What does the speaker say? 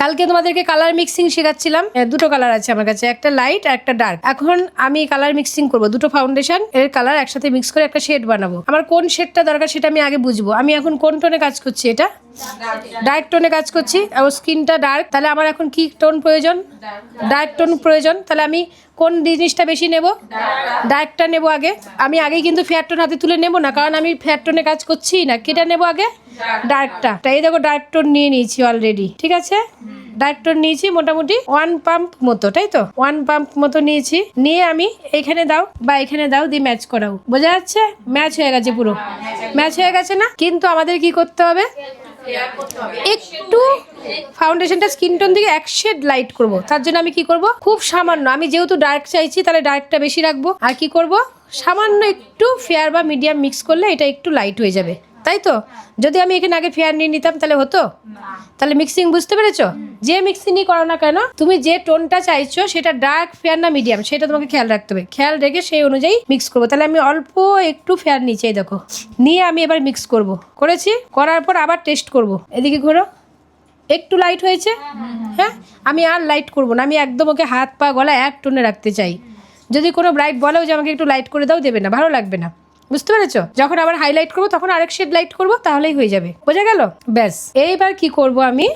কালকে তোমাদেরকে colour mixing শেখাচ্ছিলাম, দুটো কালার আছে আমার কাছে, একটা লাইট আর একটা ডার্ক। এখন আমি কালার মিক্সিং করব, দুটো ফাউন্ডেশন এর কালার একসাথে মিক্স করে একটা শেড বানাবো। আমার কোন শেডটা দরকার সেটা আমি আগে বুঝবো। আমি এখন কোন টোনে কাজ করছি? এটা ডার্ক টোনে কাজ করছি, আর স্কিনটা ডার্ক। তাহলে আমার এখন কি টোন প্রয়োজন? ডার্ক টোন প্রয়োজন। তাহলে আমি কোন জিনিসটা বেশি নেব? ডার্কটা নেব আগে। আমি আগেই কিন্তু ফেয়ার টোন হাতে তুলে নেব না, কারণ আমি ফেয়ার টোনে কাজ করছি না। কেটা নেব আগে? ডার্কটা। এই দেখো ডার্ক টোন নিয়ে নিয়েছি অলরেডি, ঠিক আছে? ডার্ক টোন নিয়েছি মোটামুটি 1 পাম্প মতো, তাই তো? 1 পাম্প মতো নিয়েছি। নিয়ে আমি এখানে দাও বা এখানে দাও, দিয়ে ম্যাচ করাও। বোঝা যাচ্ছে? ম্যাচ হয়ে গেছে, পুরো ম্যাচ হয়ে গেছে না? কিন্তু আমাদের কি করতে হবে? একটু ফাউন্ডেশনটা স্কিন টোন থেকে এক শেড লাইট করব। তার জন্য আমি কি করব? খুব সামান্য, আমি যেহেতু ডার্ক চাইছি তাহলে ডার্কটা বেশি রাখবো। আর কি করব? সামান্য একটু ফেয়ার বা মিডিয়াম মিক্স করলে এটা একটু লাইট হয়ে যাবে, তাই তো? যদি আমি এখানে আগে ফেয়ার নিয়ে নিতাম তাহলে হতো? তাহলে মিক্সিং বুঝতে পেরেছো? যে মিক্সিংই করো না কেন, তুমি যে টোনটা চাইছো সেটা ডার্ক, ফেয়ার না মিডিয়াম, সেটা তোমাকে খেয়াল রাখতে হবে। খেয়াল রেখে সেই অনুযায়ী মিক্স করবো। তাহলে আমি অল্প একটু ফেয়ার নিচেই দেখো, নিয়ে আমি এবার মিক্স করব। করেছি, করার পর আবার টেস্ট করব। এদিকে ঘোরো, একটু লাইট হয়েছে। হ্যাঁ, আমি আর লাইট করব না। আমি একদম ওকে হাত পা গলা এক টোনে রাখতে চাই। যদি কোনো ব্রাইট বলেও যে আমাকে একটু লাইট করে দাও, দেবে না, ভালো লাগবে না। বুঝতে পেরেছো? যখন আবার হাইলাইট করবো তখন আরেক শেড লাইট করবো, তাহলেই হয়ে যাবে। বোঝা গেল? ব্যাস। এইবার কি করব আমি?